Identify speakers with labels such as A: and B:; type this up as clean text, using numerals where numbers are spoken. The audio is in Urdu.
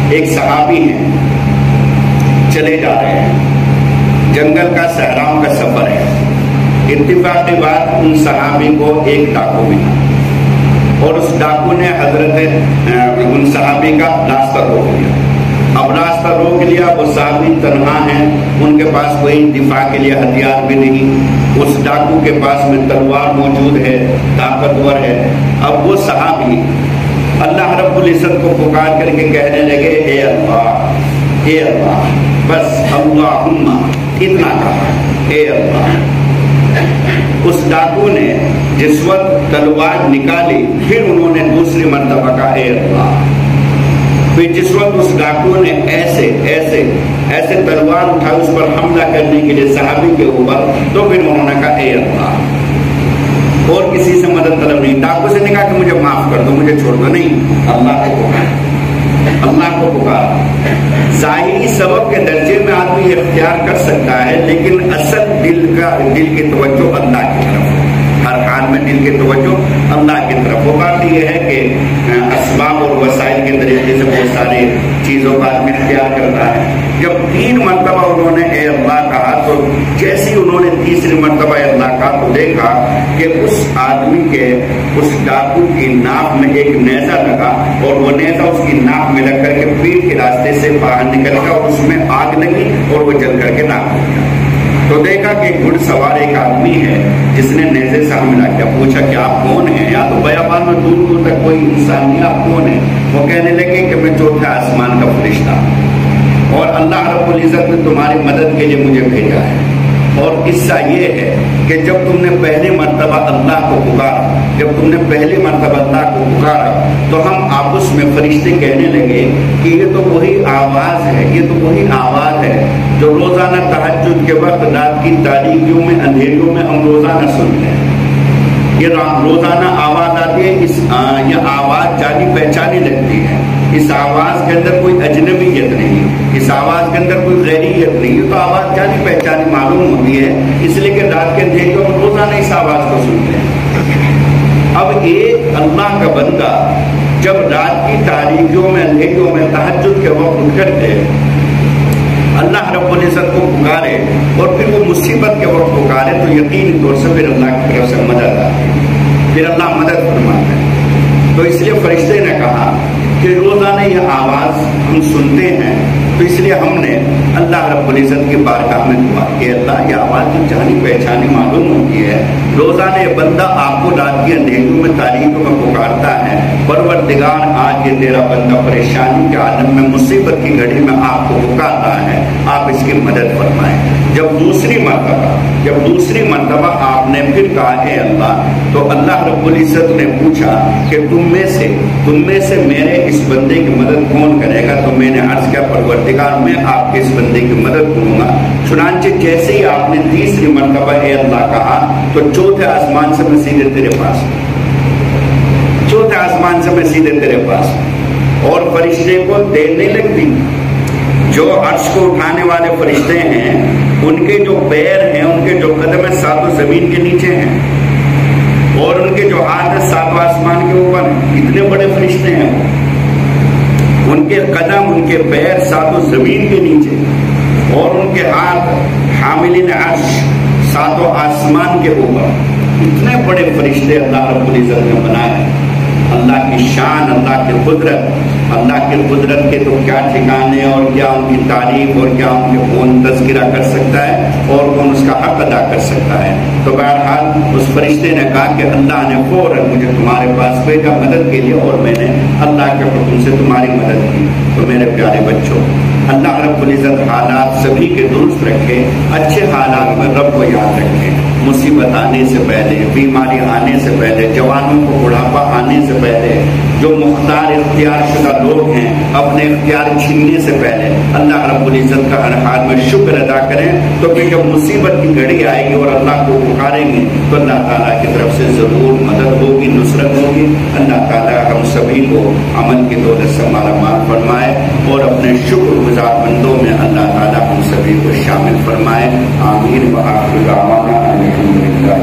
A: ایک صحابی ہیں، چلے جا رہے ہیں، جنگل کا صحراؤں کا سفر ہے، اتفاق کے بعد ان صحابی کو ایک ڈاکو ملا اور اس ڈاکو نے ان صحابی کا راستہ روک لیا۔ اب راستہ روک لیا، وہ صحابی تنہا ہیں، ان کے پاس کوئی دفاع کے لیے ہتھیار بھی نہیں، اس ڈاکو کے پاس میں تلوار موجود ہے، طاقتور ہے۔ اب وہ صحابی اللہ رب العزت کو پکار کر کے کہنے لگے، اے اللہ، اے اللہ، بس اللہم اتنا کہا، اے اللہ۔ اس ڈاکو نے جس وقت تلوار نکالی، پھر انہوں نے دوسری مرتبہ کہا، اے اللہ۔ پھر جس وقت اس ڈاکو نے ایسے تلوار اٹھا اس پر حملہ کرنے کے لیے صحابی کے اوپر، تو پھر انہوں نے کہا، اے اللہ۔ اور کسی سے مدد طلب نہیں، ڈاکو سے نہیں کہا کہ مجھے معاف کر دو، مجھے چھوڑ دو، نہیں، اللہ کو پکارا، اللہ کو پکارا۔ ظاہری سبب کے درجے میں آدمی اختیار کر سکتا ہے، لیکن اصل دل کی توجہ اللہ کی طرف، ہر حال میں دل کی توجہ اللہ کی طرف ہو۔ بات یہ ہے کہ اسباب اور وسائل کے طریقے سے بہت ساری چیزوں کا آدمی اختیار کرتا ہے۔ جب 3 مرتبہ انہوں نے اے اللہ کہا، تو جیسے انہوں نے تیسری مرتبہ اے اللہ کہا تو دیکھا کہ اس آدمی کے، اس ڈاکو کی ناک میں ایک نیزہ لگا، اور وہ نیزہ اس کی ناک میں لگ کر کے پیٹھ کے راستے سے باہر نکل گیا، اور اس میں آگ لگی اور وہ جل کر کے ناک ہو گیا۔ تو دیکھا کہ گھڑ سوار ایک آدمی ہے جس نے نیزے سے حملہ کیا، پوچھا کہ آپ کون ہیں؟ یا تو بیابان میں دور دور تک کوئی انسان نہیں، آپ کون ہیں؟ وہ کہنے لگے کہ میں چوتھے آسمان کا فرشتہ ہوں، اور اللہ رب العزت نے تمہاری مدد کے لیے مجھے بھیجا ہے۔ اور قصہ یہ ہے کہ جب تم نے پہلی مرتبہ اللہ کو پکارا، جب تم نے پہلی مرتبہ اللہ کو پکارا، تو ہم آپس میں فرشتے کہنے لگے کہ یہ تو وہی آواز ہے، یہ تو وہی آواز ہے جو روزانہ تہجد کے وقت رات کی تاریکیوں میں، اندھیریوں میں ہم روزانہ سنتے ہیں۔ یہ روزانہ آواز آتی ہے، یہ آواز جانی پہچانی لگتی ہے، اس آواز کے اندر کوئی اجنبیت نہیں، اس آواز کے اندر کوئی غیریت نہیں، یہ تو آواز جانی پہچانی معلوم ہوتی ہے، اس لیے کہ رات کے اندھیریوں میں روزانہ اس آواز کو سنتے ہیں۔ اب ایک اللہ کا بندہ جب رات کی تاریکیوں میں، اندھیریوں میں تہجد کے وقت اٹھ کر کے اللہ رب العزت کو پکارے، اور پھر وہ مصیبت کے وقت پکارے، تو یقینی طور سے پھر اللہ کی طرف سے مدد آتی ہے، پھر اللہ مدد فرماتا ہے۔ تو اس لیے فرشتے نے کہا کہ روزانہ یہ آواز ہم سنتے ہیں، تو اس لیے ہم نے اللہ رب العزت کی بارگاہ میں دعا کہ اللہ، یہ آواز جو جانی پہچانی معلوم ہوتی ہے، روزانہ یہ بندہ آپ کو رات کی اندھیریوں میں تاریکیوں میں پکارتا ہے، پروردگار آج یہ تیرا بندہ پریشانی کے عالم میں، مصیبت کی گھڑی میں آپ کو پکار رہا ہے، آپ اس کی مدد فرمائیں۔ جب دوسری مرتبہ آپ نے پھر کہا اے اللہ، تو اللہ رب العزت نے پوچھا کہ تم میں سے میرے اس بندے کی مدد کون کرے گا؟ تو میں نے عرض کیا، پروردگار میں آپ کے اس بندے کی مدد کروں گا۔ چنانچہ جیسے ہی آپ نے تیسری مرتبہ اے اللہ کہا، تو چوتھے آسمان سے میں سیدھے تیرے پاس، چوتھے آسمان سے میں سیدھے تیرے پاس، اور فرشتے کو دیر نہیں لگتی۔ جو عرش کو اٹھانے والے فرشتے ہیں، ان کے جو پیر ہیں، ان کے جو قدم ہیں، ساتوں زمین کے نیچے ہیں، اور ان کے جو ہاتھ ہیں ساتوں آسمان کے اوپر ہیں۔ اتنے بڑے فرشتے ہیں، ان کے قدم، ان کے پیر ساتوں زمین کے نیچے، اور ان کے ہاتھ حاملین عرش ساتوں آسمان کے اوپر۔ اتنے بڑے فرشتے اللہ رب العزت نے بنائے۔ اللہ کی شان، اللہ کی قدرت کے تو کیا ٹھکانے، اور کیا ان کی تعریف، اور کیا ان کے کون تذکرہ کر سکتا ہے، اور کون اس کا حق ادا کر سکتا ہے۔ تو بہرحال اس فرشتے نے کہا کہ اللہ نے فوراً مجھے تمہارے پاس بھیجا مدد کے لیے، اور میں نے اللہ کے حکم سے تمہاری مدد کی۔ تو میرے پیارے بچوں، اللہ رب العزت حالات سبھی کے درست رکھے، اچھے حالات میں رب کو یاد رکھیں۔ مصیبت آنے سے پہلے، بیماری آنے سے پہلے، جوانوں کو بڑھاپا آنے سے پہلے، جو مختار اختیار شدہ لوگ ہیں اپنے اختیار چھیننے سے پہلے اللہ رب العزت کا ہر حال میں شکر ادا کریں۔ تو کہ جب مصیبت کی گھڑی آئے گی اور اللہ کو پکاریں گے، تو اللہ تعالیٰ کی طرف سے ضرور مدد ہوگی، نصرت ہوگی۔ اللہ تعالیٰ ہم سبھی کو عمل کی دولت سے مالا مال فرمائے، اور اپنے شکر گزار بندوں میں اللہ تعالیٰ ہم سبھی کو شامل فرمائے۔ آمین۔ وآخر دعوانا الحمدللہ۔